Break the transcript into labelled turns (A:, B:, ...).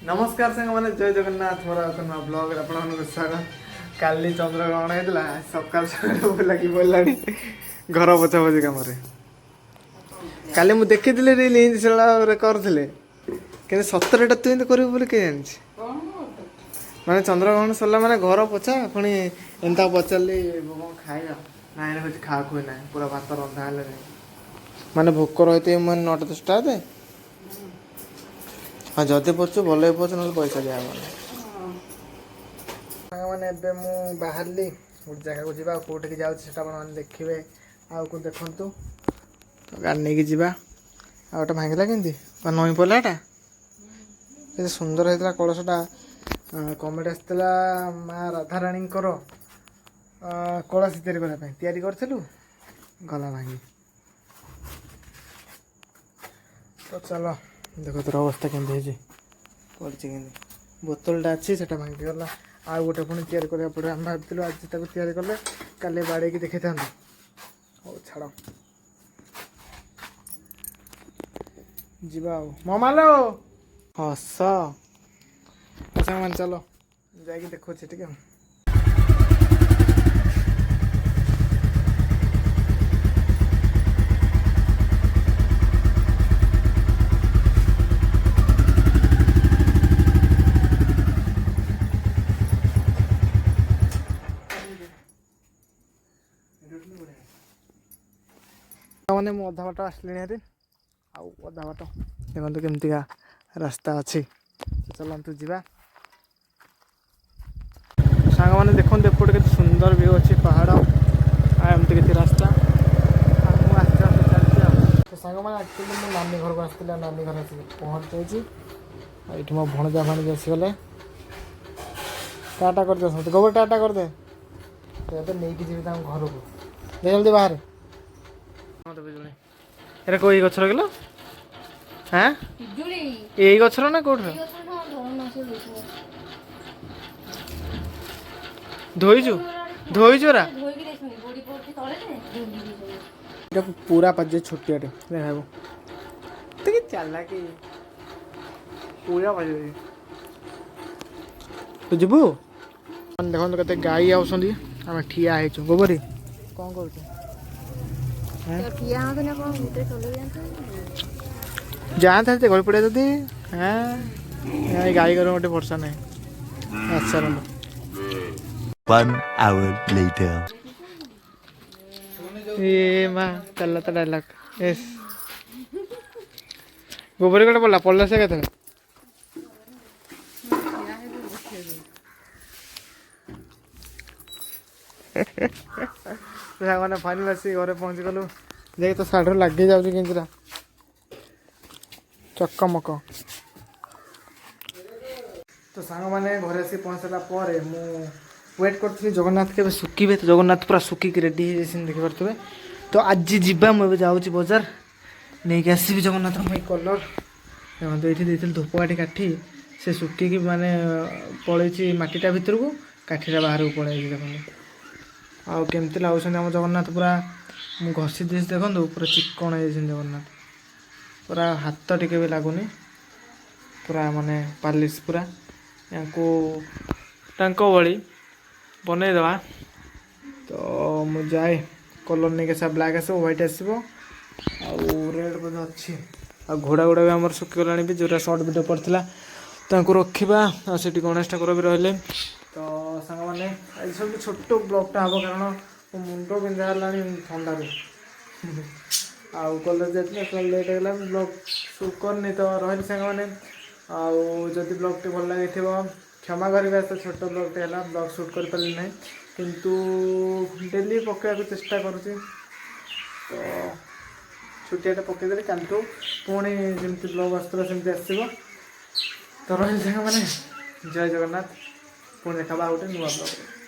A: नमस्कार सांग मैंने जय जगन्नाथ मोर ब्लॉग आप स्वागत। काली चंद्रग्रहण होता सकाल सकाल लगी पड़ा घर पोछा पोछी कम काली मुझे देखी रील करते कि सतरे तु एंत कर माने चंद्रग्रहण सरला माने घर पोछा पुणी एंता पचारि खाइबा ना कुछ खा खुए ना पूरा भात रंधा माने भोक रही मैंने 9-10 हाँ जदि पचु भल पचु ना पैसा दिया मैंने बाहरली गोटे जगह को जावा कौटिक जाऊँ देखिए आउ को देखु तो गाड़ी नहीं जावा आटे भांगला केमती नई पड़ाटा के सुंदर होता कलशटा कमेंट आसला माँ राधाराणी कलश तैयारी करूँ गला भांगी तो चलो देख तोर अवस्था केमती पड़ी बोतलटा अच्छी से भांगीगला आउ गोटे पुणी तैयारी करा पड़े आम भावलु आज तैयारी कले काली बाड़े देखी था हो छाड़ जीवा ममालो हस मान चलो जाकि देखो ठीक है। मैंने मु अधा बाट आसली अधा बाट देखो केमतिका रास्ता अच्छी चलतु जा सांग मैंने देखते एपटे के सुंदर व्यू अच्छी पहाड़ एमती किसी रास्ता आस्ते आस्ते चलती तो सांग मैंने एक्चुअली मो नानी घर को आसती नानी घर पहुँच जाइए ये मो भणजा भाणी आसीगले टाटा कर दे गोबर टाटा कर दे तो नहीं जी घर को जल्दी बाहर एरा कोई गछर गेलो हाँ यही गछर ना कोठ धोईचु धोईचुरा पूरा पजे छोटियाटे देखाबो तो चलला कि पूरा पजे तो जीवु देखो केते गाई आउछंदी आमे ठिया हेचु गोबरी कौन करछु जाता गड़ पड़े जदि हाँ गाई घर गोटे भरसा ना अच्छा
B: 1 hour later.
A: ये माँ चल तो डायलॉग यस गोबर कटे पड़ा पड़ला से कहते मैंने फाइनल आसी घरे पहुँच गलु देख तो साढ़े लगे जाऊँ कि चकमक तो सांग मैंने घरे आसी पहुँचला वेट करी जगन्नाथ के सुखी तो जगन्नाथ पूरा सुखिक रेडी देखिपे तो आज जीवा मुझे जाऊँगी बजार नहीं कि आसबि जगन्नाथ कलर देखो ये धूपकाठी काठी से सुखिकी माने पलैची मटीटा भितर को काठीटा बाहर को पलैसी देखो आउ केमती लगुच आम जगन्नाथ पूरा घसी दी देखो पूरा चिकन है जगन्नाथ पूरा हाथ टिके भी लगुनि पूरा माने पालिश पूरा या भाई बनईदेवा तो मुझे जाए कलर नहीं कैसा ब्लैक आस व्हाइट आसो रेड बोधे अच्छी आ घोड़ा गुड़ा भी आम सुखीगला भी जो सर्ट भिडियो पड़ता रखा से गणेश ठाकुर भी रही तो सांग मैंने आज सब छोट ब्लॉगटा हम कारण मो मुंड बिंधा ठंडा आउ कॉलेज जाते लेट होगा ब्लॉग शूट करनी तो रही सांग मैंने आदि ब्लॉगटी भल लगी क्षमा करेंगे तो छोट ब्लॉगटे है ब्लॉग शूट कर पारे ना किंतु डेली पकड़ा चेष्टा करुँचे तो छुट्टियाटा पकईदेली कल पुणी जमी ब्लॉग आसला सेमती आसो तो रही सांग मैंने जय जगन्नाथ पुणी देखा गोटे नुआ ब्लॉग।